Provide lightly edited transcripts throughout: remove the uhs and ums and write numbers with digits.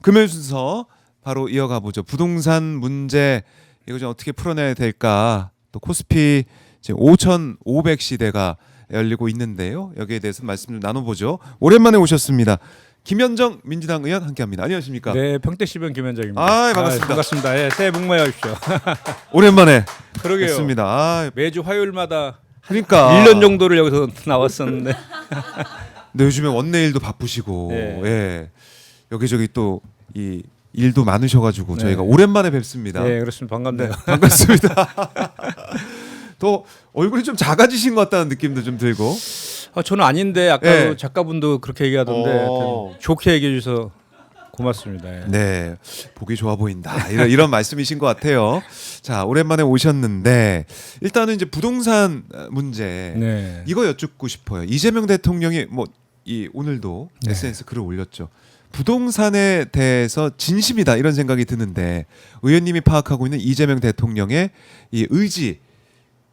금요일 순서 바로 이어가 보죠. 부동산 문제 이거 좀 어떻게 풀어내야 될까? 또 코스피 지금 5,500시대가 열리고 있는데요. 여기에 대해서 말씀 좀 나눠보죠. 오랜만에 오셨습니다. 김현정 민주당 의원 함께합니다. 안녕하십니까? 네, 평택시병 김현정입니다. 반갑습니다. 반갑습니다. 예, 새해 복 많이 하십시오. 오랜만에 그러게요. 뵙습니다. 매주 화요일마다 그러니까 1년 정도를 여기서 나왔었는데. 근데 요즘에 원내일도 바쁘시고 네. 예. 여기저기 또 이 일도 많으셔가지고 네. 저희가 오랜만에 뵙습니다. 네, 그렇습니다. 반갑네요. 반갑습니다. 또 얼굴이 좀 작아지신 것 같다는 느낌도 좀 들고. 저는 아닌데 아까 네. 작가분도 그렇게 얘기하던데 하여튼 좋게 얘기해 주셔서 고맙습니다. 예. 네, 보기 좋아 보인다. 이런 말씀이신 것 같아요. 자, 오랜만에 오셨는데 일단은 이제 부동산 문제 네. 이거 여쭙고 싶어요. 이재명 대통령이 오늘도 네. SNS 글을 올렸죠. 부동산에 대해서 진심이다 이런 생각이 드는데 의원님이 파악하고 있는 이재명 대통령의 이 의지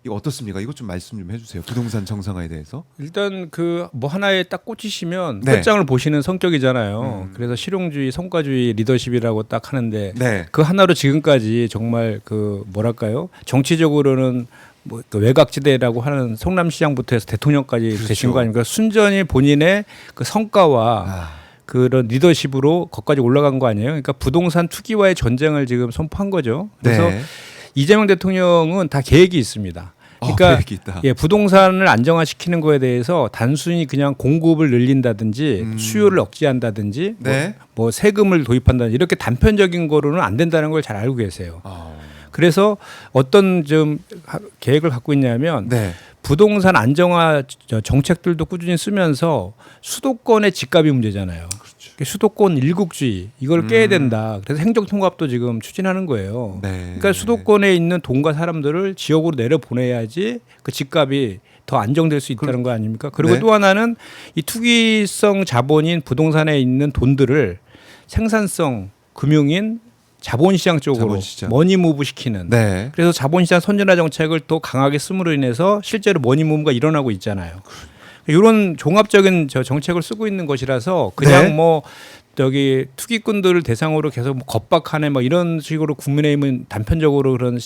이거 어떻습니까? 이것 좀 말씀 좀 해주세요. 부동산 정상화에 대해서. 일단 그 뭐 하나에 딱 꽂히시면 네. 끝장을 보시는 성격이잖아요. 그래서 실용주의, 성과주의 리더십이라고 딱 하는데 네. 그 하나로 지금까지 정말 그 뭐랄까요? 정치적으로는 뭐 또 외곽지대라고 하는 성남시장부터 해서 대통령까지 그렇죠. 되신 거 아닙니까? 순전히 본인의 그 성과와 그런 리더십으로 거기까지 올라간 거 아니에요? 그러니까 부동산 투기와의 전쟁을 지금 선포한 거죠. 그래서 네. 이재명 대통령은 다 계획이 있습니다. 그러니까 계획이 있다. 예, 부동산을 안정화시키는 거에 대해서 단순히 그냥 공급을 늘린다든지 수요를 억제한다든지 네. 뭐 세금을 도입한다든지 이렇게 단편적인 거로는 안 된다는 걸 잘 알고 계세요. 그래서 어떤 좀 계획을 갖고 있냐면 네. 부동산 안정화 정책들도 꾸준히 쓰면서 수도권의 집값이 문제잖아요. 수도권 일국주의 이걸 깨야 된다. 그래서 행정통합도 지금 추진하는 거예요. 네. 그러니까 수도권에 있는 돈과 사람들을 지역으로 내려 보내야지 그 집값이 더 안정될 수 있다는 거 아닙니까? 그리고 네. 또 하나는 이 투기성 자본인 부동산에 있는 돈들을 생산성 금융인 자본시장 쪽으로 자본시장. 머니무브 시키는. 네. 그래서 자본시장 선진화 정책을 또 강하게 씀으로 인해서 실제로 머니무브가 일어나고 있잖아요. 이런 종합적인 정책을 쓰고 있는 것이라서 그냥 네. 뭐 저기 투기꾼들을 대상으로 계속 뭐 겁박하네 뭐 이런 식으로 국민의힘은 단편적으로 그런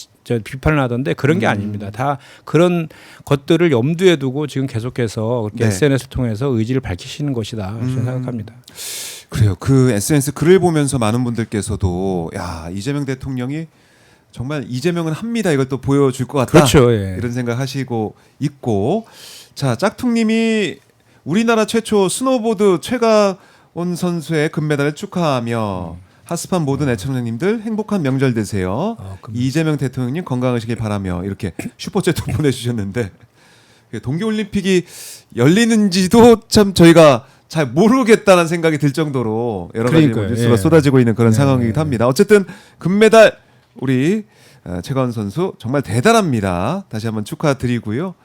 비판을 하던데 그런 게 아닙니다. 다 그런 것들을 염두에 두고 지금 계속해서 그렇게 네. SNS를 통해서 의지를 밝히시는 것이다 저는 생각합니다. 그래요. 그 SNS 글을 보면서 많은 분들께서도 야 이재명 대통령이 정말 이재명은 합니다. 이걸 또 보여줄 것 같다. 그렇죠. 예. 이런 생각하시고 있고 자 짝퉁님이 우리나라 최초 스노보드 최가온 선수의 금메달을 축하하며 핫스팟 모든 애청자님들 행복한 명절 되세요. 이재명 대통령님 건강하시길 바라며 이렇게 슈퍼챗도 보내주셨는데 동계올림픽이 열리는지도 참 저희가 잘 모르겠다는 생각이 들 정도로 여러 가지 그러니까요. 뉴스가 예. 쏟아지고 있는 그런 네. 상황이기도 합니다. 어쨌든 금메달 우리 최가원 선수 정말 대단합니다. 다시 한번 축하드리고요.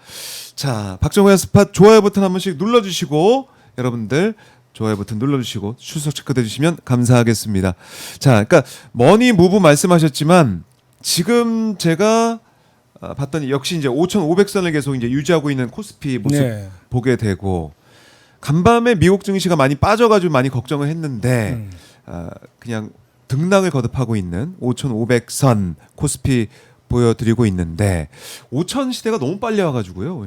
자, 박정호의 스팟 좋아요 버튼 한 번씩 눌러주시고 여러분들 좋아요 버튼 눌러주시고 출석 체크해 주시면 감사하겠습니다. 자, 그러니까 머니 무브 말씀하셨지만 지금 제가 봤더니 역시 이제 5,500선을 계속 이제 유지하고 있는 코스피 모습 네. 보게 되고 간밤에 미국 증시가 많이 빠져가지고 많이 걱정을 했는데 그냥 등락을 거듭하고 있는 5,500선 코스피 보여드리고 있는데 5,000 시대가 너무 빨리 와가지고요.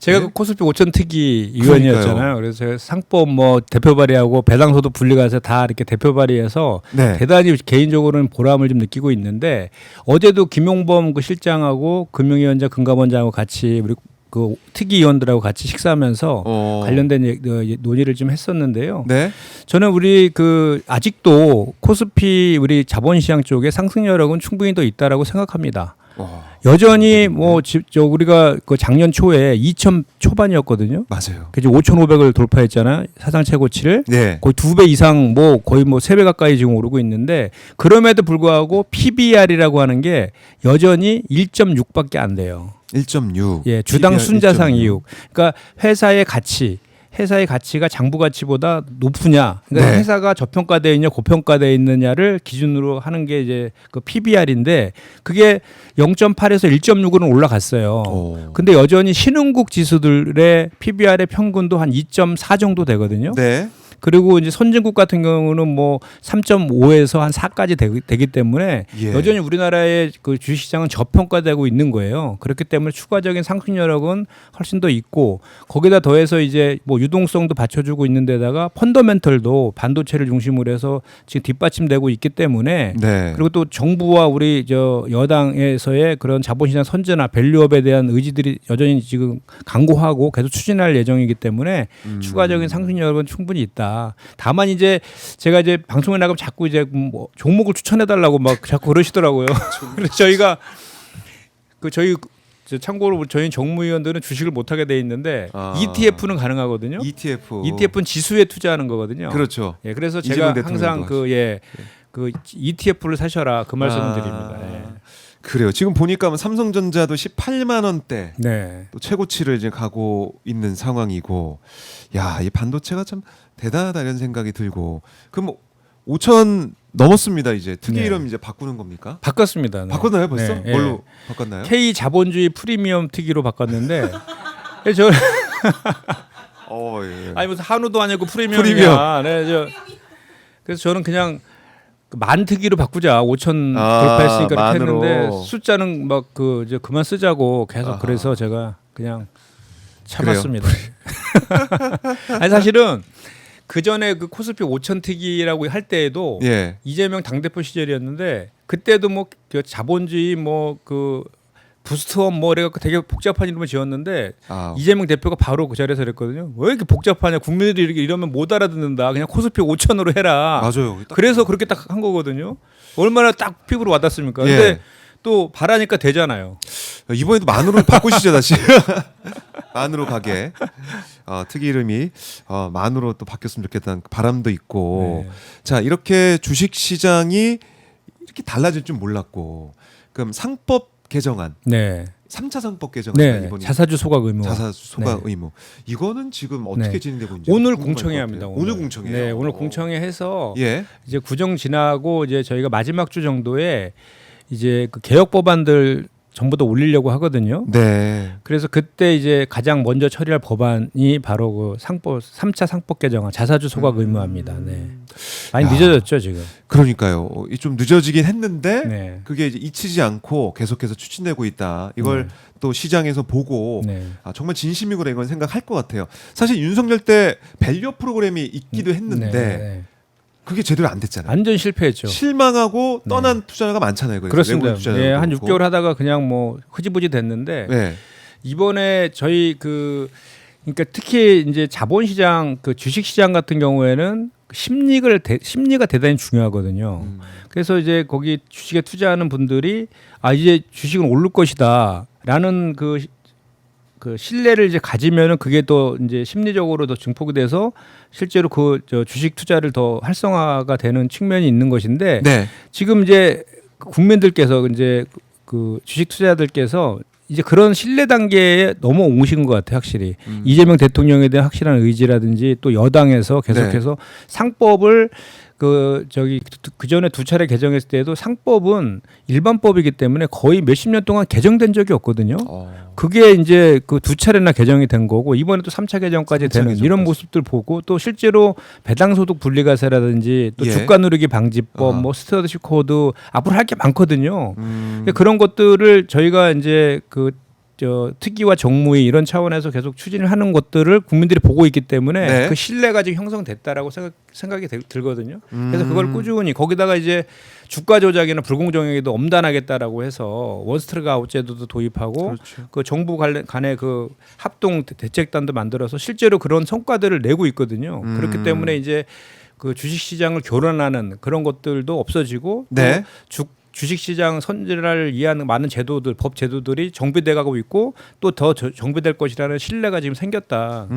제가 네? 그 코스피 5천 특위 위원이었잖아요. 그래서 제가 상법 뭐 대표 발의하고 배당소도 분리가서 다 이렇게 대표 발의해서 네. 대단히 개인적으로는 보람을 좀 느끼고 있는데 어제도 김용범 그 실장하고 금융위원장 금감원장하고 같이 우리 그 특위위원들하고 같이 식사하면서 관련된 논의를 좀 했었는데요. 네. 저는 우리 그 아직도 코스피 우리 자본시장 쪽에 상승 여력은 충분히 더 있다라고 생각합니다. 여전히 뭐 우리가 그 작년 초에 2천 초반이었거든요. 맞아요. 그래서 5,500을 돌파했잖아요. 사상 최고치를. 네. 거의 2배 이상 뭐 거의 뭐 3배 가까이 지금 오르고 있는데 그럼에도 불구하고 PBR이라고 하는 게 여전히 1.6밖에 안 돼요. 1.6. 예, 주당 PBR 순자상 1.6. 이익. 그러니까 회사의 가치가 장부 가치보다 높으냐, 그러니까 네. 회사가 저평가되어 있냐, 고평가되어 있느냐를 기준으로 하는 게 이제 그 PBR인데 그게 0.8에서 1.6으로 올라갔어요. 근데 여전히 신흥국 지수들의 PBR의 평균도 한 2.4 정도 되거든요. 네. 그리고 이제 선진국 같은 경우는 뭐 3.5에서 한 4까지 되기 때문에 예. 여전히 우리나라의 그 주식시장은 저평가되고 있는 거예요. 그렇기 때문에 추가적인 상승력은 훨씬 더 있고 거기다 더해서 이제 뭐 유동성도 받쳐주고 있는 데다가 펀더멘털도 반도체를 중심으로 해서 지금 뒷받침되고 있기 때문에 네. 그리고 또 정부와 우리 저 여당에서의 그런 자본시장 선제나 밸류업에 대한 의지들이 여전히 지금 강고하고 계속 추진할 예정이기 때문에 추가적인 상승력은 충분히 있다. 다만 이제 제가 이제 방송에 나가면 자꾸 이제 뭐 종목을 추천해 달라고 막 자꾸 그러시더라고요. 그래서 저희가 참고로 저희 정무위원들은 주식을 못 하게 돼 있는데 ETF는 가능하거든요. ETF는 지수에 투자하는 거거든요. 그렇죠. 예, 그래서 제가 항상 그 ETF를 사셔라 그 말씀을 드립니다. 예. 그래요. 지금 보니까 삼성전자도 18만 원대 네. 또 최고치를 이제 가고 있는 상황이고, 야, 이 반도체가 참 대단하다 이런 생각이 들고, 그럼 5천 넘었습니다. 이제 특이 네. 이름 이제 바꾸는 겁니까? 바꿨습니다. 네. 바꿨나요 벌써? 네, 뭘로 바꿨나요? K 자본주의 프리미엄 특이로 바꿨는데 저 예. 아니 무슨 한우도 아니고 프리미엄이야. 네, 그래서 저는 그냥 만 특이로 바꾸자. 5천 돌파했으니까 이렇게 만으로. 했는데 숫자는 막 이제 그만 쓰자고 계속 아하. 그래서 제가 그냥 참았습니다. 아니 사실은 그 전에 그 코스피 5천 특이라고 할 때에도 예. 이재명 당대표 시절이었는데 그때도 뭐 그 자본주의 뭐 그 부스트업 뭐 이래갖고 되게 복잡한 이름을 지었는데 이재명 대표가 바로 그 자리에서 그랬거든요. 왜 이렇게 복잡하냐? 국민들이 이렇게 이러면 못 알아듣는다. 그냥 코스피 5천으로 해라. 맞아요. 그래서 그렇게 딱 한 거거든요. 얼마나 딱 피부로 와닿습니까? 예. 근데 또 바라니까 되잖아요. 이번에도 만으로 바꾸시죠 다시. 만으로 가게. 특이 이름이 만으로 또 바뀌었으면 좋겠다는 바람도 있고. 네. 자, 이렇게 주식 시장이 이렇게 달라질 줄 몰랐고. 그럼 상법 개정안. 네. 3차 상법 개정안 네. 이번이 자사주 소각 의무. 자사주 소각 네. 의무. 이거는 지금 어떻게 네. 진행되고 있는지 오늘 궁금할 공청회 것 합니다. 같아요. 오늘 공청회요. 네, 오늘 공청회 해서 예. 이제 구정 지나고 이제 저희가 마지막 주 정도에 이제 그 개혁 법안들 전부 다 올리려고 하거든요. 네. 그래서 그때 이제 가장 먼저 처리할 법안이 바로 그 3차 상법 개정안 자사주 소각 의무화입니다. 네. 많이 늦어졌죠, 지금. 그러니까요. 좀 늦어지긴 했는데 네. 그게 이제 잊히지 않고 계속해서 추진되고 있다. 이걸 또 시장에서 보고 네. 정말 진심이구나 이건 생각할 것 같아요. 사실 윤석열 때 밸류 프로그램이 있기도 했는데 네. 그게 제대로 안 됐잖아요. 완전 실패했죠. 실망하고 떠난 투자가 많잖아요. 그렇습니다. 네, 한 그렇고. 6개월 하다가 그냥 뭐 흐지부지 됐는데 네. 이번에 저희 그러니까 특히 이제 자본시장 그 주식시장 같은 경우에는 심리가 대단히 중요하거든요. 그래서 이제 거기 주식에 투자하는 분들이 이제 주식은 오를 것이다라는 그 신뢰를 이제 가지면은 그게 또 이제 심리적으로 더 증폭이 돼서 실제로 주식 투자를 더 활성화가 되는 측면이 있는 것인데 네. 지금 이제 국민들께서 이제 그 주식 투자자들께서 이제 그런 신뢰 단계에 넘어오신 것 같아요, 확실히. 이재명 대통령에 대한 확실한 의지라든지 또 여당에서 계속해서 상법을 그 전에 두 차례 개정했을 때도 상법은 일반법이기 때문에 거의 몇십 년 동안 개정된 적이 없거든요. 그게 이제 그 두 차례나 개정이 된 거고 이번에 또 3차 개정까지 되는 이런 모습들 보고 또 실제로 배당소득 분리과세라든지 또 주가 누르기 방지법 뭐 스튜어드십 코드 앞으로 할 게 많거든요. 그런 것들을 저희가 이제 특위와 정무위 이런 차원에서 계속 추진을 하는 것들을 국민들이 보고 있기 때문에 네. 그 신뢰가 지금 형성됐다라고 생각이 들거든요. 그래서 그걸 꾸준히 거기다가 이제 주가 조작이나 불공정에도 엄단하겠다라고 해서 원스트리트 아웃 제도도 도입하고 그렇죠. 그 정부 간의 그 합동 대책단도 만들어서 실제로 그런 성과들을 내고 있거든요. 그렇기 때문에 이제 그 주식 시장을 교란하는 그런 것들도 없어지고 네. 또 주식시장 선진화를 위한 많은 제도들, 법 제도들이 정비돼 가고 있고 또 더 정비될 것이라는 신뢰가 지금 생겼다.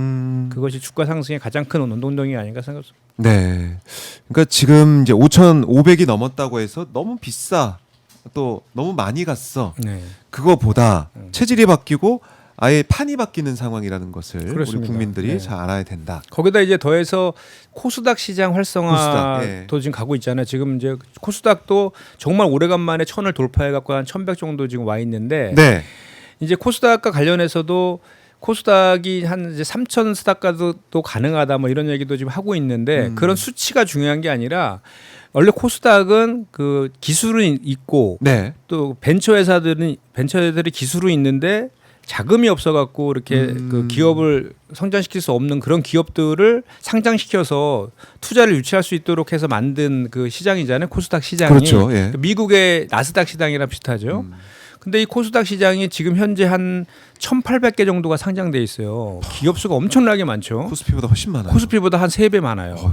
그것이 주가 상승의 가장 큰 원동력이 아닌가 생각합니다. 네. 그러니까 지금 이제 5,500이 넘었다고 해서 너무 비싸. 또 너무 많이 갔어. 네. 그거보다 체질이 바뀌고 아예 판이 바뀌는 상황이라는 것을 그렇습니다. 우리 국민들이 네. 잘 알아야 된다. 거기다 이제 더해서 코스닥 시장 활성화도 예. 지금 가고 있잖아요. 지금 이제 코스닥도 정말 오래간만에 1000을 돌파해 갖고 한 1100 정도 지금 와 있는데 네. 이제 코스닥과 관련해서도 코스닥이 한 이제 3천 스닥까지도 또 가능하다 뭐 이런 얘기도 지금 하고 있는데 그런 수치가 중요한 게 아니라 원래 코스닥은 그 기술은 있고 네. 또 벤처들이 기술은 있는데 자금이 없어갖고 이렇게 그 기업을 성장시킬 수 없는 그런 기업들을 상장시켜서 투자를 유치할 수 있도록 해서 만든 그 시장이잖아요. 코스닥 시장이. 그렇죠. 예. 미국의 나스닥 시장이랑 비슷하죠. 근데 이 코스닥 시장이 지금 현재 한 1,800개 정도가 상장돼 있어요. 기업 수가 엄청나게 많죠. 코스피보다 훨씬 많아요. 코스피보다 한 3배 많아요. 어휴.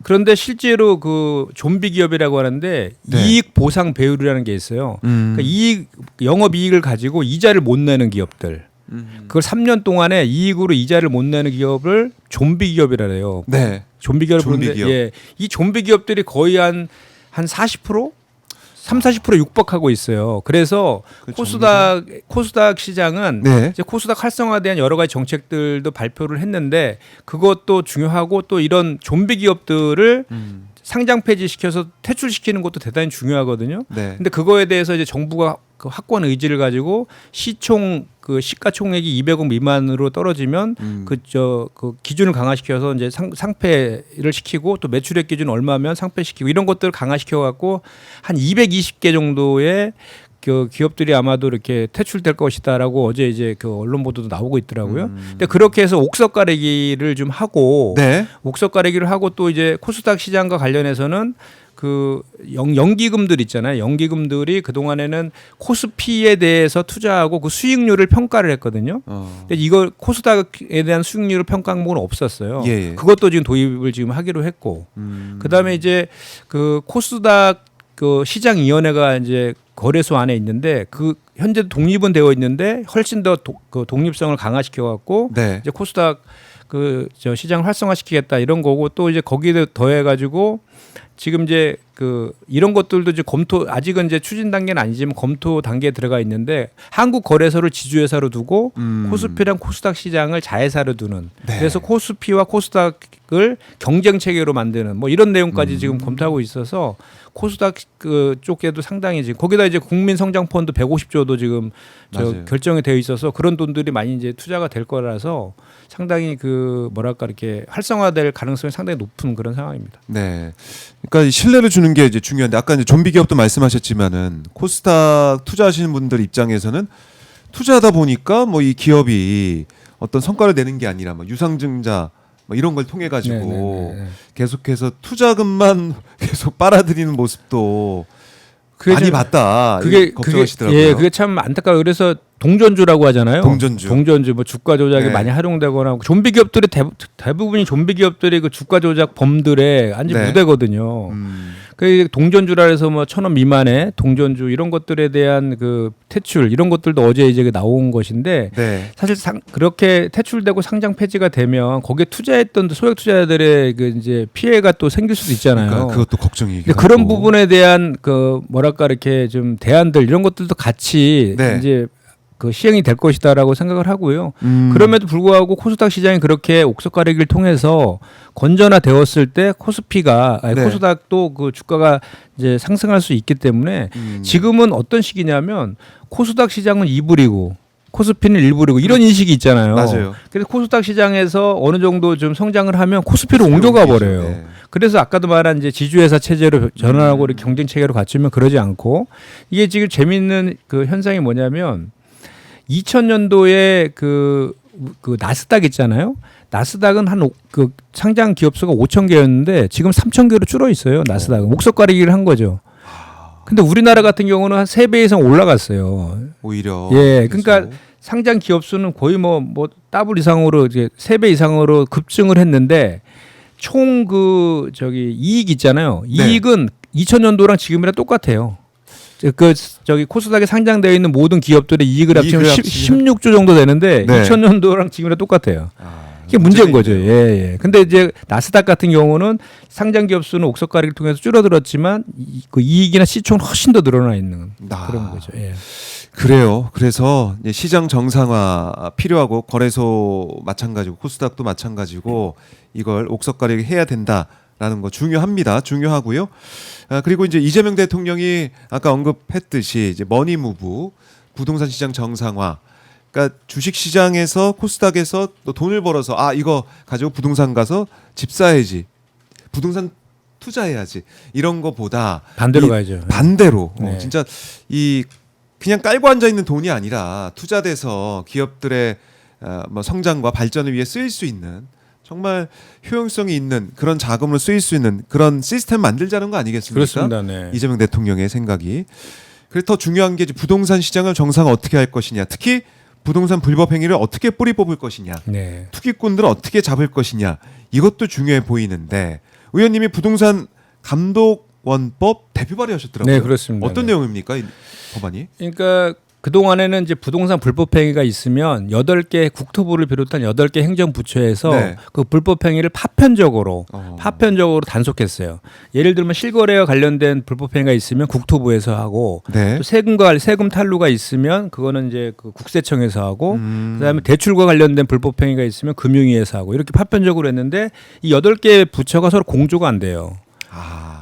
그런데 실제로 그 좀비 기업이라고 하는데 네. 이익 보상 배율이라는 게 있어요. 그러니까 영업 이익을 가지고 이자를 못 내는 기업들. 그걸 3년 동안에 이익으로 이자를 못 내는 기업을 좀비 기업이라 해요. 네. 좀비 기업을 좀비 부르는데 기업. 예. 이 좀비 기업들이 거의 한 40%? 30-40% 육박하고 있어요. 그래서 그 코스닥 시장은 네. 이제 코스닥 활성화에 대한 여러 가지 정책들도 발표를 했는데 그것도 중요하고 또 이런 좀비 기업들을 상장 폐지시켜서 퇴출시키는 것도 대단히 중요하거든요. 네. 근데 그거에 대해서 이제 정부가 그 확고한 의지를 가지고 시총 그 시가총액이 200억 미만으로 떨어지면 그 기준을 강화시켜서 이제 상폐를 시키고 또 매출액 기준 얼마면 상폐시키고 이런 것들을 강화시켜 갖고 한 220개 정도의 그 기업들이 아마도 이렇게 퇴출될 것이다라고 어제 이제 그 언론 보도도 나오고 있더라고요. 근데 그렇게 해서 옥석 가리기를 좀 하고 네. 옥석 가리기를 하고 또 이제 코스닥 시장과 관련해서는 그 연기금들 있잖아요. 연기금들이 그동안에는 코스피에 대해서 투자하고 그 수익률을 평가를 했거든요. 근데 이걸 코스닥에 대한 수익률을 평가 항목은 없었어요. 예, 예. 그것도 지금 도입을 지금 하기로 했고. 그다음에 이제 그 코스닥 그 시장위원회가 이제 거래소 안에 있는데 그 현재 독립은 되어 있는데 훨씬 더 그 독립성을 강화시켜 갖고 네. 이제 코스닥 그 저 시장 활성화시키겠다 이런 거고 또 이제 거기에 더해 가지고 지금 이제 그 이런 것들도 이제 검토 아직은 이제 추진 단계는 아니지만 검토 단계에 들어가 있는데 한국 거래소를 지주회사로 두고 코스피랑 코스닥 시장을 자회사로 두는 네. 그래서 코스피와 코스닥을 경쟁 체계로 만드는 뭐 이런 내용까지 지금 검토하고 있어서 코스닥 그 쪽에도 상당히 지금 거기다 이제 국민 성장 펀드 150조도 지금 맞아요. 결정이 되어 있어서 그런 돈들이 많이 이제 투자가 될 거라서 상당히 그 뭐랄까 이렇게 활성화될 가능성이 상당히 높은 그런 상황입니다. 네. 그러니까 신뢰를 주는 게 이제 중요한데 아까 이제 좀비 기업도 말씀하셨지만은 코스닥 투자하시는 분들 입장에서는 투자하다 보니까 뭐 이 기업이 어떤 성과를 내는 게 아니라 뭐 유상증자 뭐 이런 걸 통해 가지고 네네네. 계속해서 투자금만 계속 빨아들이는 모습도 많이 봤다. 그게 걱정하시더라고요. 예, 그게 참 안타까워요. 그래서 동전주라고 하잖아요. 동전주. 뭐 주가 조작에 네. 많이 활용되거나 좀비 기업들이 대부분이 좀비 기업들이 그 주가 조작 범들의 완전 네. 무대거든요. 그 동전주라 해서 뭐 1,000원 미만의 동전주 이런 것들에 대한 그 퇴출 이런 것들도 어제 이제 나온 것인데 네. 사실 그렇게 퇴출되고 상장 폐지가 되면 거기에 투자했던 소액 투자자들의 그 이제 피해가 또 생길 수도 있잖아요. 그러니까 그것도 걱정이긴 근데 그런 하고. 부분에 대한 그 뭐랄까 이렇게 좀 대안들 이런 것들도 같이 네. 이제 그 시행이 될 것이다라고 생각을 하고요. 음. 그럼에도 불구하고 코스닥 시장이 그렇게 옥석 가리기를 통해서 건전화되었을 때 코스피가 네. 코스닥도 그 주가가 이제 상승할 수 있기 때문에 지금은 어떤 시기냐면 코스닥 시장은 2불이고 코스피는 1불이고 이런 인식이 있잖아요. 맞아요. 그래서 코스닥 시장에서 어느 정도 좀 성장을 하면 코스피로 옮겨가 버려요. 네. 그래서 아까도 말한 이제 지주회사 체제로 전환하고 이렇게 경쟁 체계로 갖추면 그러지 않고 이게 지금 재미있는 그 현상이 뭐냐면 2000년도에 그 나스닥 있잖아요. 나스닥은 한 그 상장 기업 수가 5천 개였는데 지금 3천 개로 줄어 있어요. 나스닥은 옥석 가리기를 한 거죠. 근데 우리나라 같은 경우는 한 3배 이상 올라갔어요. 오히려 예, 그러니까 상장 기업 수는 거의 뭐 더블 이상으로 이제 3배 이상으로 급증을 했는데 총 그 이익 있잖아요. 네. 이익은 2000년도랑 지금이랑 똑같아요. 저기 코스닥에 상장되어 있는 모든 기업들의 이익을 합치면 16조 정도 되는데 네. 2000년도랑 지금이랑 똑같아요. 이게 문제인 거죠. 예, 예. 근데 이제 나스닥 같은 경우는 상장 기업 수는 옥석 가리기를 통해서 줄어들었지만 그 이익이나 시총은 훨씬 더 늘어나 있는 그런 거죠. 예. 그래요. 그래서 이제 시장 정상화 필요하고 거래소 마찬가지고 코스닥도 마찬가지고 이걸 옥석 가리기 해야 된다라는 거 중요합니다. 중요하고요. 그리고 이제 이재명 대통령이 아까 언급했듯이 이제 머니무브 부동산 시장 정상화 그러니까 주식 시장에서 코스닥에서 또 돈을 벌어서 아 이거 가지고 부동산 가서 집 사야지, 부동산 투자해야지 이런 거보다 반대로 가야죠. 반대로 네. 진짜 이 그냥 깔고 앉아 있는 돈이 아니라 투자돼서 기업들의 뭐 성장과 발전을 위해 쓰일 수 있는 정말 효용성이 있는 그런 자금으로 쓰일 수 있는 그런 시스템 만들자는 거 아니겠습니까? 그렇습니다. 네. 이재명 대통령의 생각이. 그래서 더 중요한 게 이제 부동산 시장을 정상 어떻게 할 것이냐, 특히 부동산 불법 행위를 어떻게 뿌리 뽑을 것이냐, 네. 투기꾼들을 어떻게 잡을 것이냐, 이것도 중요해 보이는데 의원님이 부동산 감독원법 대표 발의하셨더라고요. 네, 그렇습니다. 어떤 네. 내용입니까, 이 법안이? 그러니까 그동안에는 이제 부동산 불법 행위가 있으면 8개 국토부를 비롯한 8개 행정부처에서 네. 그 불법 행위를 파편적으로 단속했어요. 예를 들면 실거래와 관련된 불법 행위가 있으면 국토부에서 하고 네. 또 세금 탈루가 있으면 그거는 이제 그 국세청에서 하고 그다음에 대출과 관련된 불법 행위가 있으면 금융위에서 하고 이렇게 파편적으로 했는데 이 8개 부처가 서로 공조가 안 돼요.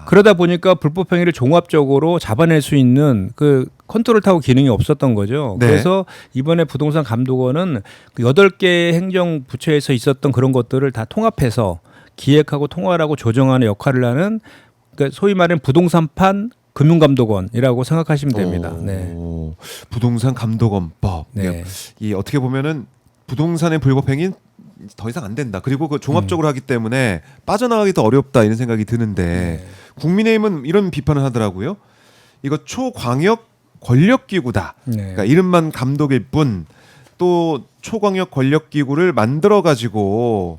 그러다 보니까 불법 행위를 종합적으로 잡아낼 수 있는 그 컨트롤 타워 기능이 없었던 거죠. 네. 그래서 이번에 부동산 감독원은 그 8개 행정 부처에서 있었던 그런 것들을 다 통합해서 기획하고 통할하고 조정하는 역할을 하는 그러니까 소위 말하는 부동산판 금융감독원이라고 생각하시면 됩니다. 네. 부동산 감독원법. 네. 이 어떻게 보면은 부동산의 불법 행위는 더 이상 안 된다. 그리고 그 종합적으로 하기 때문에 빠져나가기 더 어렵다 이런 생각이 드는데 국민의힘은 이런 비판을 하더라고요. 이거 초광역 권력기구다. 네. 그러니까 이름만 감독일 뿐 또 초광역 권력기구를 만들어 가지고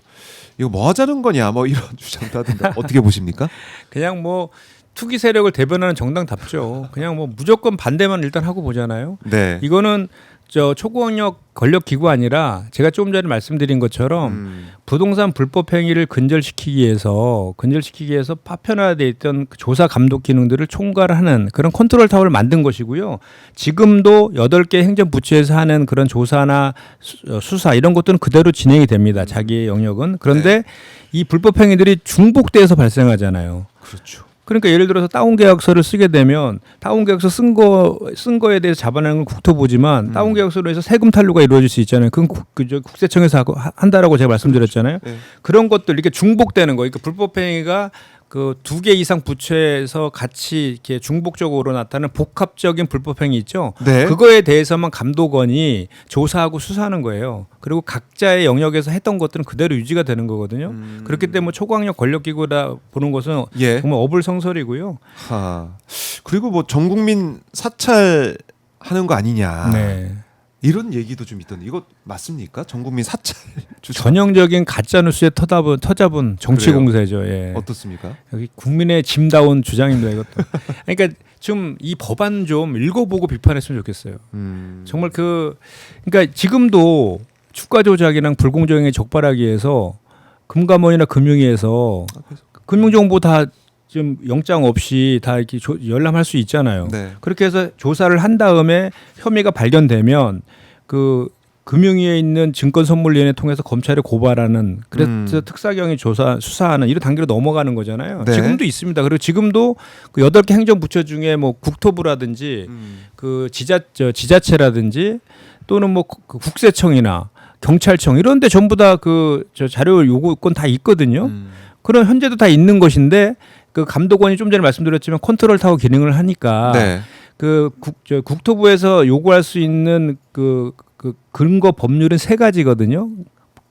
이거 뭐 하자는 거냐 뭐 이런 주장도 하던데 어떻게 보십니까? 그냥 뭐 투기 세력을 대변하는 정당답죠. 그냥 뭐 무조건 반대만 일단 하고 보잖아요. 네. 이거는 저 초광역 권력 기구 아니라 제가 조금 전에 말씀드린 것처럼 부동산 불법 행위를 근절시키기 위해서 파편화되어 있던 조사 감독 기능들을 총괄하는 그런 컨트롤 타워를 만든 것이고요. 지금도 8개 행정부처에서 하는 그런 조사나 수사 이런 것들은 그대로 진행이 됩니다. 자기의 영역은. 그런데 이 불법 행위들이 중복돼서 발생하잖아요. 그렇죠. 그러니까 예를 들어서 다운계약서를 쓰게 되면 다운계약서 쓴 거에 대해서 잡아내는 건 국토부지만 다운계약서로 해서 세금 탈루가 이루어질 수 있잖아요. 그건 국세청에서 한다라고 제가 말씀드렸잖아요. 네. 그런 것들 이렇게 중복되는 거. 그러니까 불법 행위가 그 2개 이상 부처에서 같이 이렇게 중복적으로 나타나는 복합적인 불법 행위 있죠. 네. 그거에 대해서만 감독원이 조사하고 수사하는 거예요. 그리고 각자의 영역에서 했던 것들은 그대로 유지가 되는 거거든요. 그렇기 때문에 초광역 권력기구다 보는 것은 예. 정말 어불성설이고요. 그리고 뭐 전국민 사찰하는 거 아니냐. 네. 이런 얘기도 좀 있던데 이거 맞습니까? 전국민 사찰 주장 전형적인 가짜 뉴스의 터잡은 정치 그래요? 공세죠. 예. 어떻습니까? 여기 국민의 짐다운 주장입니다. 이것도. 그러니까 좀 이 법안 좀 읽어보고 비판했으면 좋겠어요. 정말 그러니까 지금도 주가 조작이랑 불공정에 적발하기 위해서 금감원이나 금융위에서 금융정보 다 좀 영장 없이 다 이렇게 열람할 수 있잖아요. 네. 그렇게 해서 조사를 한 다음에 혐의가 발견되면 그 금융위에 있는 증권선물위원회 통해서 검찰에 고발하는 그래서 특사경이 수사하는 이런 단계로 넘어가는 거잖아요. 네. 지금도 있습니다. 그리고 지금도 그 8개 행정부처 중에 뭐 국토부라든지 그 지자체라든지 또는 뭐 그 국세청이나 경찰청 이런 데 전부 다 그 자료 요구권 다 있거든요. 그런 현재도 다 있는 것인데 그 감독원이 좀 전에 말씀드렸지만 컨트롤 타워 기능을 하니까 네. 국토부에서 요구할 수 있는 그 근거 법률은 3가지거든요.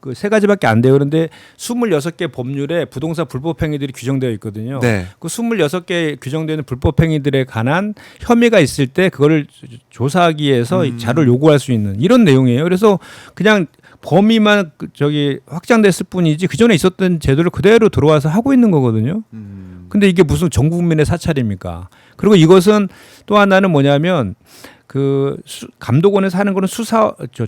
그 3가지밖에 안 돼요. 그런데 26개 법률에 부동산 불법 행위들이 규정되어 있거든요. 네. 그 26개 규정되는 불법 행위들에 관한 혐의가 있을 때 그거를 조사하기 위해서 자료를 요구할 수 있는 이런 내용이에요. 그래서 그냥 범위만 확장됐을 뿐이지 그 전에 있었던 제도를 그대로 들어와서 하고 있는 거거든요. 근데 이게 무슨 전 국민의 사찰입니까? 그리고 이것은 또 하나는 뭐냐면 그 감독원에서 하는 거는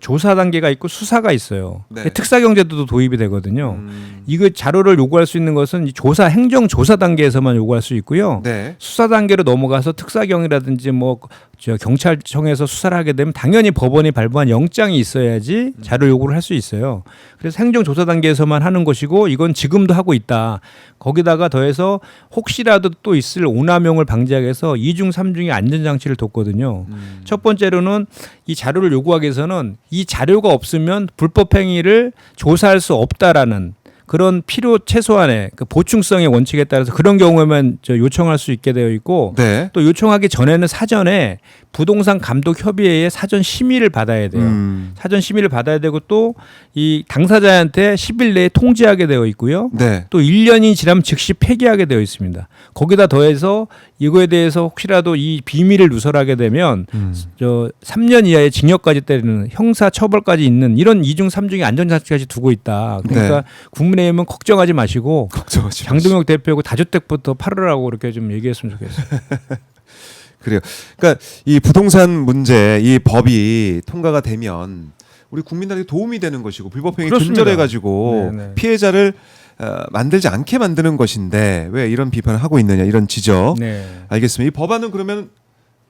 조사 단계가 있고 수사가 있어요. 네. 특사경제도 도입이 되거든요. 이거 자료를 요구할 수 있는 것은 행정 조사 단계에서만 요구할 수 있고요. 네. 수사 단계로 넘어가서 특사경이라든지 뭐 저 경찰청에서 수사를 하게 되면 당연히 법원이 발부한 영장이 있어야지 자료 요구를 할 수 있어요. 그래서 행정조사 단계에서만 하는 것이고 이건 지금도 하고 있다. 거기다가 더해서 혹시라도 또 있을 오남용을 방지하기 위해서 2중 3중의 안전장치를 뒀거든요. 첫 번째로는 이 자료를 요구하기 위해서는 이 자료가 없으면 불법행위를 조사할 수 없다라는 그런 필요 최소한의 그 보충성의 원칙에 따라서 그런 경우에만 요청할 수 있게 되어 있고 네. 또 요청하기 전에는 사전에 부동산 감독 협의회의 사전 심의를 받아야 돼요. 사전 심의를 받아야 되고 또 이 당사자한테 10일 내에 통지하게 되어 있고요. 네. 또 1년이 지나면 즉시 폐기하게 되어 있습니다. 거기다 더해서 이거에 대해서 혹시라도 이 비밀을 누설하게 되면 3년 이하의 징역까지 때리는 형사 처벌까지 있는 이런 2중 3중의 안전장치까지 두고 있다. 그러니까 네. 국민의힘은 걱정하지 마시고 걱정하지 장동혁 대표하고 다주택부터 팔으라고 이렇게 좀 얘기했으면 좋겠어요. 그래요. 그러니까 이 부동산 문제, 이 법이 통과가 되면 우리 국민들에게 도움이 되는 것이고 불법행위 그렇습니다. 근절해가지고 네네. 피해자를 만들지 않게 만드는 것인데 왜 이런 비판을 하고 있느냐 이런 지적. 네. 알겠습니다. 이 법안은 그러면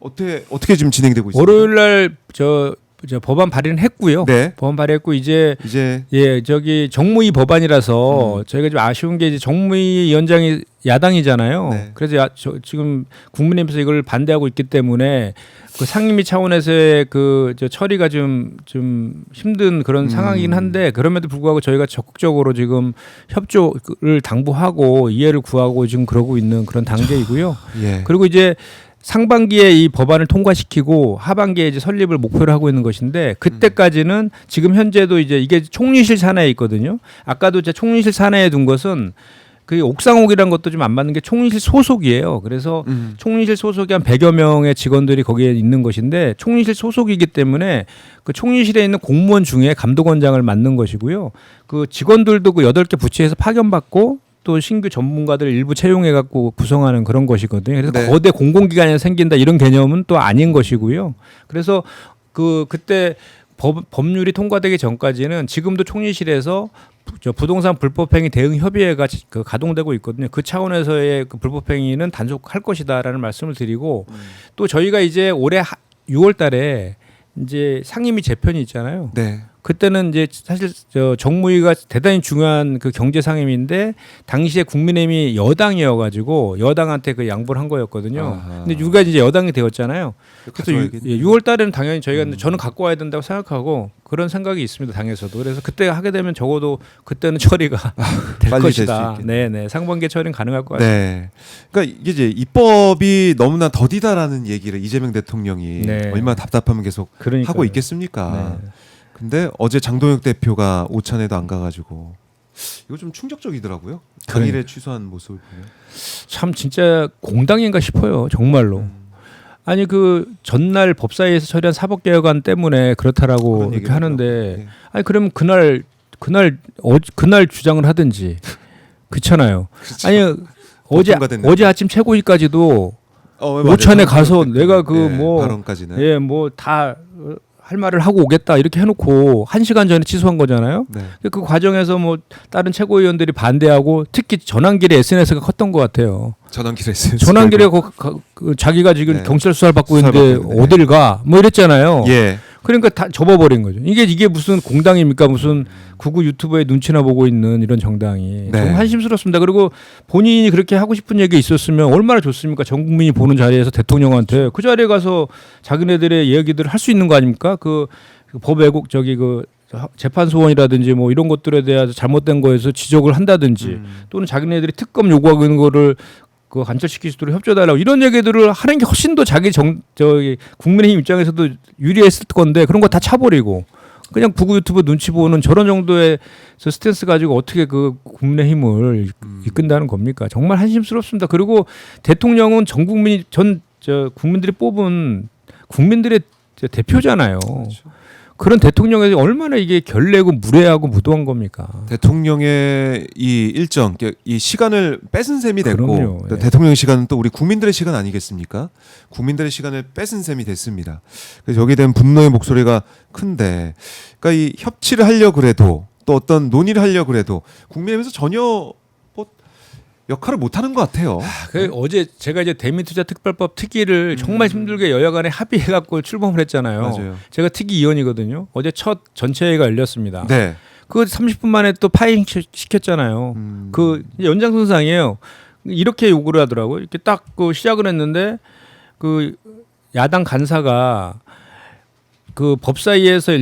어떻게 지금 진행되고 있습니까? 월요일 날 저 법안 발의는 했고요. 네. 법안 발의했고 이제 저기 정무위 법안이라서 저희가 좀 아쉬운 게 이제 정무위 위원장이 야당이잖아요. 네. 그래서 지금 국민의힘에서 이걸 반대하고 있기 때문에 그 상임위 차원에서의 저 처리가 좀 힘든 그런 상황이긴 한데 그럼에도 불구하고 저희가 적극적으로 지금 협조를 당부하고 이해를 구하고 지금 그러고 있는 그런 단계이고요. 예. 그리고 이제 상반기에 이 법안을 통과시키고 하반기에 이제 설립을 목표로 하고 있는 것인데 그때까지는 지금 현재도 이제 이게 총리실 산하에 있거든요. 아까도 제 총리실 산하에 둔 것은 그 옥상옥이라는 것도 좀 안 맞는 게 총리실 소속이에요. 그래서 총리실 소속이 한 100여 명의 직원들이 거기에 있는 것인데 총리실 소속이기 때문에 그 총리실에 있는 공무원 중에 감독원장을 맡는 것이고요. 그 직원들도 그 8개 부처에서 파견받고 또 신규 전문가들 일부 채용해 갖고 구성하는 그런 것이거든요. 그래서 네. 거대 공공기관이 생긴다 이런 개념은 또 아닌 것이고요. 그래서 그때 법률이 통과되기 전까지는 지금도 총리실에서 부동산 불법행위 대응 협의회가 가동되고 있거든요. 그 차원에서의 그 불법행위는 단속할 것이다라는 말씀을 드리고 또 저희가 이제 올해 6월달에 이제 상임위 재편이 있잖아요. 네. 그때는 이제 사실 정무위가 대단히 중요한 그 경제 상임위인데 당시에 국민의힘이 여당이어가지고 여당한테 그 양보를 한 거였거든요. 아하. 근데 우리가 이제 여당이 되었잖아요. 그래서 가져와야겠네요. 6월 달에는 당연히 저희가 저는 갖고 와야 된다고 생각하고 그런 생각이 있습니다. 당에서도. 그래서 그때 하게 되면 적어도 그때는 처리가 될 빨리 될수 것이다. 있겠네요. 네네. 상반기 처리는 가능할 것 같아요. 네. 그러니까 이게 이제 입법이 너무나 더디다라는 얘기를 이재명 대통령이 네. 얼마나 답답하면 계속 그러니까요. 하고 있겠습니까? 네. 근데 어제 장동혁 대표가 오찬에도 안 가가지고 이거 좀 충격적이더라고요. 당일에 취소한 모습을 보면. 참 진짜 공당인가 싶어요. 정말로. 아니 그 전날 법사위에서 처리한 사법개혁안 때문에 그렇다라고 그런 이렇게 얘기를 하는데 하더라고요. 네. 아니 그러면 그날 주장을 하든지 그렇잖아요. 그렇죠. 아니 어제 통과됐는데. 어제 아침 최고위까지도 맞아요. 오찬에 가서 그때 내가 그 네, 뭐 발언까지는. 예 뭐 다 할 말을 하고 오겠다 이렇게 해놓고 1시간 전에 취소한 거잖아요. 네. 그 과정에서 뭐 다른 최고위원들이 반대하고 특히 전환길에 SNS가 컸던 것 같아요. 전환길에 있어요. 전환길에 자기가 지금 네. 경찰 수사를 받고 수사를 있는데 받고 있는데. 어딜 가? 뭐 이랬잖아요. 예. 그러니까 다 접어버린 거죠. 이게 무슨 공당입니까? 무슨 구구 유튜버의 눈치나 보고 있는 이런 정당이. 네. 정말 한심스럽습니다. 그리고 본인이 그렇게 하고 싶은 얘기 있었으면 얼마나 좋습니까? 전 국민이 보는 자리에서 대통령한테 그 자리에 가서 자기네들의 이야기들을 할 수 있는 거 아닙니까? 그 법외국 그 재판소원이라든지 뭐 이런 것들에 대해서 잘못된 거에서 지적을 한다든지 또는 자기네들이 특검 요구하고 있는 거를 그 간철시킬 수 있도록 협조해달라고 이런 얘기들을 하는 게 훨씬 더 저기 국민의힘 입장에서도 유리했을 건데 그런 거 다 차버리고 그냥 구구 유튜브 눈치 보는 저런 정도의 스탠스 가지고 어떻게 그 국민의힘을 이끈다는 겁니까? 정말 한심스럽습니다. 그리고 대통령은 전 국민이 국민들이 뽑은 국민들의 대표잖아요. 그렇죠. 그런 대통령에 얼마나 이게 결례고 무례하고 무도한 겁니까? 대통령의 이 일정, 이 시간을 뺏은 셈이 됐고 그럼요. 또 예. 대통령의 시간은 또 우리 국민들의 시간 아니겠습니까? 국민들의 시간을 뺏은 셈이 됐습니다. 그래서 여기에 대한 분노의 목소리가 큰데, 그러니까 이 협치를 하려 그래도 또 어떤 논의를 하려 그래도 국민의힘에서 전혀 뭐 역할을 못 하는 것 같아요. 어제 제가 이제 대미투자특별법 특위를 정말 힘들게 여야간에 합의해갖고 출범을 했잖아요. 맞아요. 제가 특위위원이거든요. 어제 첫 전체회의가 열렸습니다. 네. 그 30분 만에 또 파행 시켰잖아요. 그 연장선상이에요. 이렇게 요구를 하더라고요. 이렇게 딱 그 시작을 했는데 그 야당 간사가 그 법사위에서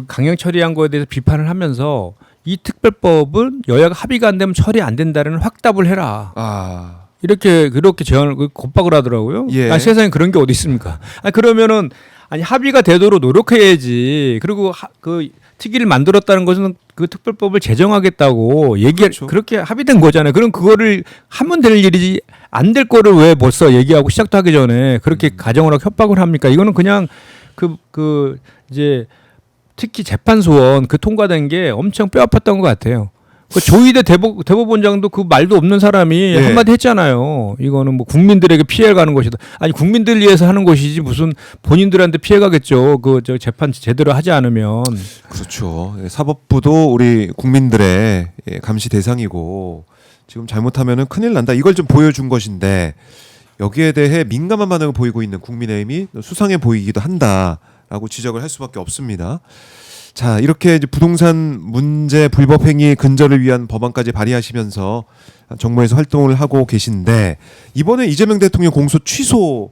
강행 처리한 거에 대해서 비판을 하면서 이 특별법은 여야가 합의가 안 되면 처리 안 된다는 확답을 해라. 아. 이렇게 제안을 겁박을 하더라고요. 예. 세상에 그런 게 어디 있습니까? 그러면은 합의가 되도록 노력해야지. 그리고 그 특위를 만들었다는 것은 그 특별법을 제정하겠다고 그렇죠. 그렇게 합의된 거잖아요. 그럼 그거를 하면 될 일이지 안 될 거를 왜 벌써 얘기하고 시작도 하기 전에 그렇게 가정을 하고 협박을 합니까? 이거는 그냥 이제 특히 재판소원 통과된 게 엄청 뼈 아팠던 것 같아요. 그 조희대 대법원장도 그 말도 없는 사람이 네. 한마디 했잖아요. 이거는 뭐 국민들에게 피해를 가는 것이다. 국민들 위해서 하는 것이지 무슨 본인들한테 피해 가겠죠. 저 재판 제대로 하지 않으면. 그렇죠. 사법부도 우리 국민들의 감시 대상이고 지금 잘못하면은 큰일 난다. 이걸 좀 보여준 것인데 여기에 대해 민감한 반응을 보이고 있는 국민의힘이 수상해 보이기도 한다라고 지적을 할 수밖에 없습니다. 자, 이렇게 이제 부동산 문제 불법 행위 근절을 위한 법안까지 발의하시면서 정부에서 활동을 하고 계신데 이번에 이재명 대통령 공소 취소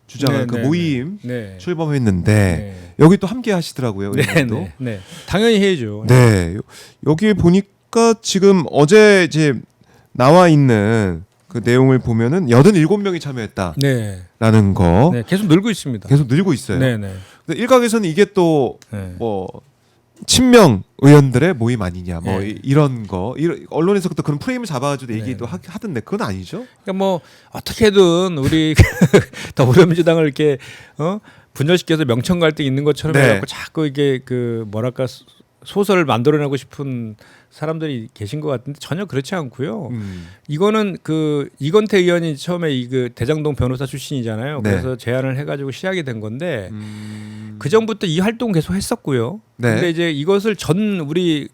주장한 그 모임 출범했는데 네. 여기 또 함께 하시더라고요. 의원님도. 네. 당연히 해야죠. 네. 여기 보니까 지금 어제 이제 나와 있는 그 내용을 보면은 87명이 참여했다라는 네. 거. 네. 계속 늘고 있습니다. 계속 늘고 있어요. 네. 근데 일각에서는 이게 또 네. 뭐 친명 의원들의 모임 아니냐 뭐 네. 이런 거 언론에서부터 그런 프레임을 잡아가지고 얘기도 하던데 그건 아니죠? 그러니까 뭐 어떻게든 우리 더불어민주당을 이렇게 분열시켜서 명청 갈등 있는 것처럼 네. 해갖고 자꾸 이게 뭐랄까 소설을 만들어내고 싶은 사람들이 계신 것 같은데 전혀 그렇지 않고요. 이거는 이건태 의원이 처음에 대장동 변호사 출신이잖아요. 네. 그래서 제안을 해가지고 시작이 된 건데 그 전부터 이 활동 계속 했었고요. 네. 근데 이제 이것을 우리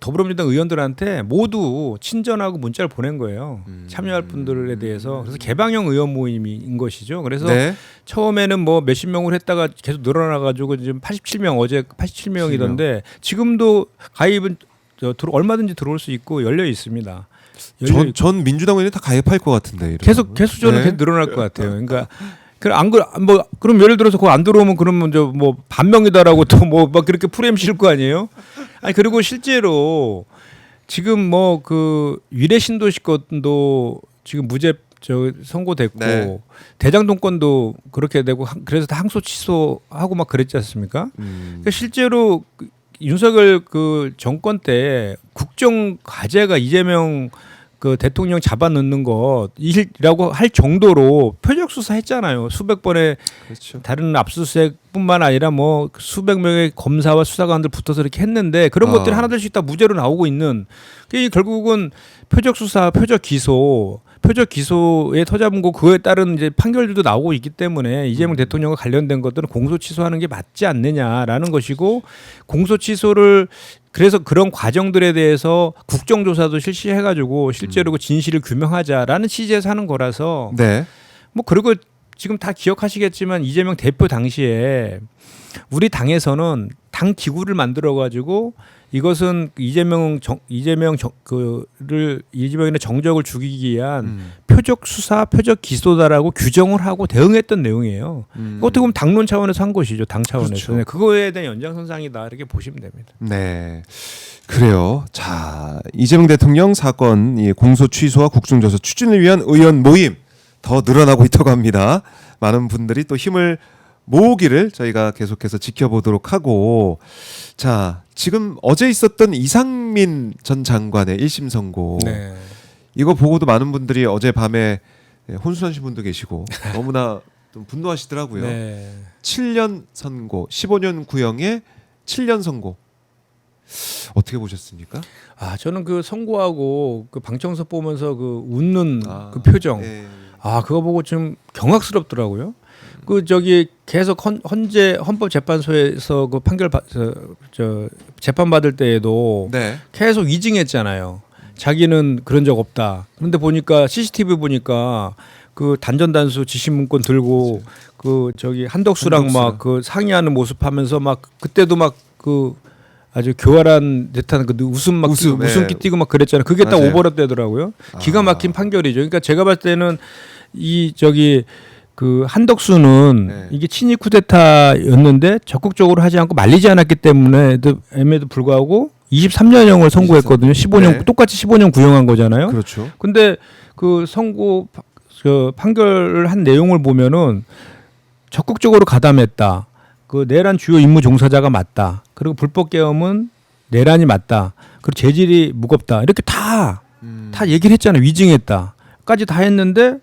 더불어민주당 의원들한테 모두 친전하고 문자를 보낸 거예요. 참여할 분들에 대해서. 그래서 개방형 의원 모임인 것이죠. 그래서 네. 처음에는 뭐 몇십 명을 했다가 계속 늘어나가지고 지금 87명 어제 87명이던데 지금도 가입은 얼마든지 들어올 수 있고 열려 있습니다. 전 민주당 의원이 다 가입할 것 같은데 이러면. 계속 저는 계속 늘어날 것 같아요. 그러니까 그럼 예를 들어서 그거 안 들어오면 그러면 뭐 반명이다라고 또 뭐 막 그렇게 프레임 실 거 아니에요? 그리고 실제로 지금 위례 신도시 건도 지금 무죄 선고됐고 네. 대장동 건도 그렇게 되고 그래서 다 항소 취소하고 막 그랬지 않습니까? 그러니까 실제로 윤석열 정권 때 국정 과제가 이재명 대통령 잡아넣는 것이라고 할 정도로 표적 수사했잖아요. 수백 번의 그렇죠. 다른 압수수색뿐만 아니라 뭐 수백 명의 검사와 수사관들 붙어서 이렇게 했는데 그런 것들이 하나둘씩 다 무죄로 나오고 있는 그게 결국은 표적 수사, 표적 기소에 터잡은 거 그에 따른 이제 판결들도 나오고 있기 때문에 이재명 대통령과 관련된 것들은 공소 취소하는 게 맞지 않느냐라는 것이고 공소 취소를 그래서 그런 과정들에 대해서 국정조사도 실시해가지고 실제로 그 진실을 규명하자라는 취지에서 하는 거라서 네. 뭐 그리고 지금 다 기억하시겠지만 이재명 대표 당시에 우리 당에서는 당 기구를 만들어가지고 이것은 이재명의 정적을 죽이기 위한 표적 수사, 표적 기소다라고 규정을 하고 대응했던 내용이에요. 어떻게 보면 당론 차원에서 한 것이죠. 당 차원에서. 그렇죠. 그거에 대한 연장선상이다 이렇게 보시면 됩니다. 네. 그래요. 자, 이재명 대통령 사건 공소 취소와 국정조사 추진을 위한 의원 모임 더 늘어나고 있다고 합니다. 많은 분들이 또 힘을 모으기를 저희가 계속해서 지켜보도록 하고 자 지금 어제 있었던 이상민 전 장관의 1심 선고 네. 이거 보고도 많은 분들이 어제 밤에 혼수하신 분도 계시고 너무나 좀 분노하시더라고요. 네. 7년 선고 15년 구형에 7년 선고 어떻게 보셨습니까? 저는 선고하고 방청석 보면서 웃는 그 표정 네. 그거 보고 좀 경악스럽더라고요. 계속 헌법재판소에서 판결 재판 받을 때에도 네. 계속 위증했잖아요. 자기는 그런 적 없다. 그런데 보니까 CCTV 보니까 그 단전단수 지시문건 들고 그 저기 한덕수랑 막 그 상의하는 모습하면서 막 그때도 막 그 아주 교활한 듯한 그 웃음기 띄고 막 그랬잖아요. 그게 딱 맞아요. 오버랩 되더라고요. 기가 막힌 판결이죠. 그러니까 제가 봤을 때는 이 저기 그 한덕수는 이게 친위 쿠데타였는데 적극적으로 하지 않고 말리지 않았기 때문에도 에도 불구하고 23년형을 선고했거든요. 15년 똑같이 15년 구형한 거잖아요. 그렇죠. 근데 그 선고 그 판결을 한 내용을 보면은 적극적으로 가담했다. 그 내란 주요 임무 종사자가 맞다. 그리고 불법 계엄은 내란이 맞다. 그리고 재질이 무겁다. 이렇게 다 얘기를 했잖아요. 위증했다까지 다 했는데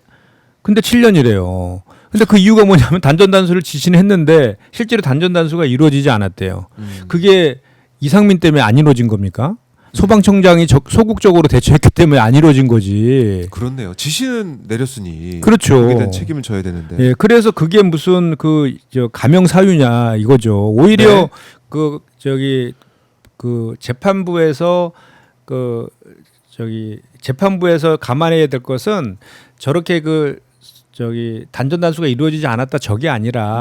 근데 7년이래요. 근데 그 이유가 뭐냐면 단전단수를 지시는 했는데 실제로 단전단수가 이루어지지 않았대요. 그게 이상민 때문에 안 이루어진 겁니까? 소방청장이 소극적으로 대처했기 때문에 안 이루어진 거지. 그렇네요. 지시는 내렸으니 그렇죠. 거기에 대한 책임을 져야 되는데. 예, 그래서 그게 무슨 그 저 가명 사유냐 이거죠. 오히려 그 저기 그 재판부에서 그 저기 재판부에서 감안해야 될 것은 저렇게 그 저기 단전단수가 이루어지지 않았다 저게 아니라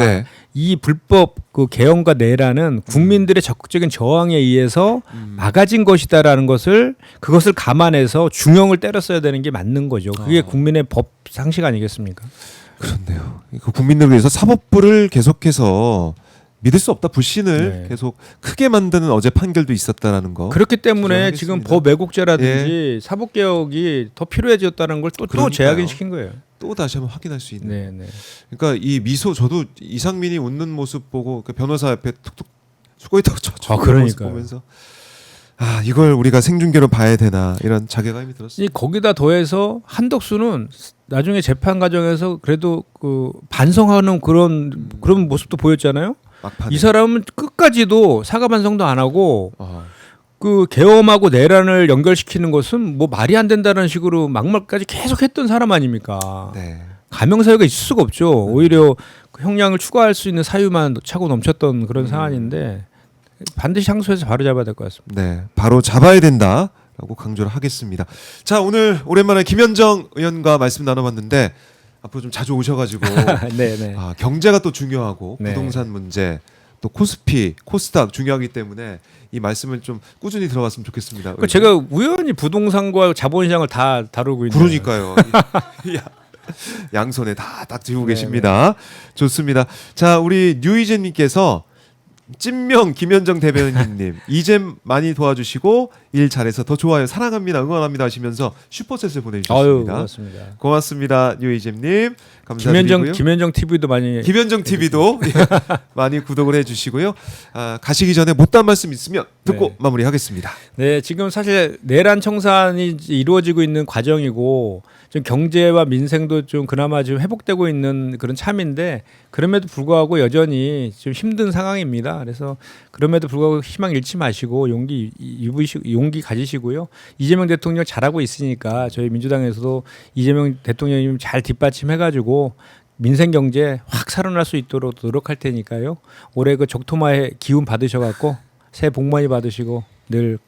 이 불법 그 개헌과 내란은 국민들의 적극적인 저항에 의해서 막아진 것이다라는 그것을 감안해서 중형을 때렸어야 되는 게 맞는 거죠. 그게 국민의 법 상식 아니겠습니까? 그렇네요. 그 국민들을 위해서 사법부를 계속해서 믿을 수 없다 불신을 계속 크게 만드는 어제 판결도 있었다라는 거. 그렇기 때문에 지금 법 왜곡죄라든지 사법개혁이 더 필요해졌다는 걸 또 재확인시킨 거예요. 또 다시 한번 확인할 수 있는. 네. 그러니까 이 미소 저도 이상민이 웃는 모습 보고 그 변호사 옆에 툭툭 수고이 턱 쳐. 그러니까 보면서 이걸 우리가 생중계로 봐야 되나 이런 자괴감이 들었어요. 거기다 더해서 한덕수는 나중에 재판 과정에서 그래도 그 반성하는 그런 모습도 보였잖아요. 막판에. 이 사람은 끝까지도 사과 반성도 안 하고 그 계엄하고 내란을 연결시키는 것은 뭐 말이 안 된다는 식으로 막말까지 계속 했던 사람 아닙니까? 가명 사유가 있을 수가 없죠. 오히려 그 형량을 추가할 수 있는 사유만 차고 넘쳤던 그런 상황인데 반드시 항소해서 바로 잡아야 될 것 같습니다. 네, 바로 잡아야 된다라고 강조를 하겠습니다. 자, 오늘 오랜만에 김현정 의원과 말씀 나눠봤는데 앞으로 좀 자주 오셔가지고 네네. 경제가 또 중요하고 부동산 문제 또 코스피, 코스닥 중요하기 때문에 이 말씀을 좀 꾸준히 들어봤으면 좋겠습니다. 그러니까 제가 우연히 부동산과 자본시장을 다 다루고 있는. 그러니까요. 양손에 다 딱 들고 계십니다. 좋습니다. 자, 우리 뉴이젠님께서 찐명 김현정 대변인님 이잼 많이 도와주시고 일 잘해서 더 좋아요 사랑합니다 응원합니다 하시면서 슈퍼챗을 보내주셨습니다. 고맙습니다. 고맙습니다 뉴이잼님 감사드리고요. 김현정 TV도 많이 김현정 TV도 많이 구독을 해주시고요. 가시기 전에 못다한 말씀 있으면 듣고 마무리하겠습니다. 네, 지금 사실 내란 청산이 이루어지고 있는 과정이고 좀 경제와 민생도 좀 그나마 좀 회복되고 있는 그런 참인데 그럼에도 불구하고 여전히 좀 힘든 상황입니다. 그래서 그럼에도 불구하고 희망 잃지 마시고 용기 가지시고요. 이재명 대통령 잘하고 있으니까 저희 민주당에서도 이재명 대통령님 잘 뒷받침해가지고 민생 경제 확 살아날 수 있도록 노력할 테니까요. 올해 그 적토마의 기운 받으셔갖고 새해 복 많이 받으시고 늘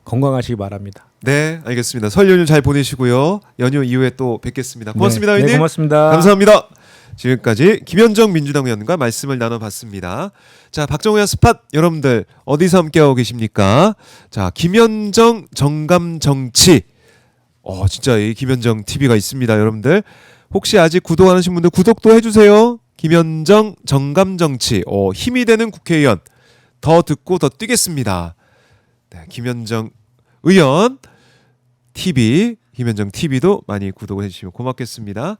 건강하시기 바랍니다. 네, 알겠습니다. 설 연휴 잘 보내시고요. 연휴 이후에 또 뵙겠습니다. 고맙습니다, 의원님. 네, 고맙습니다. 감사합니다. 지금까지 김현정 민주당 의원과 말씀을 나눠봤습니다. 자, 박정호의 스팟 여러분들 어디서 함께하고 계십니까? 자, 김현정 정감정치. 진짜 이 김현정 TV가 있습니다, 여러분들. 혹시 아직 구독 안 하신 분들 구독도 해주세요. 김현정 정감정치. 힘이 되는 국회의원. 더 듣고 더 뛰겠습니다. 네, 김현정 의원 TV, 김현정 TV도 많이 구독을 해주시면 고맙겠습니다.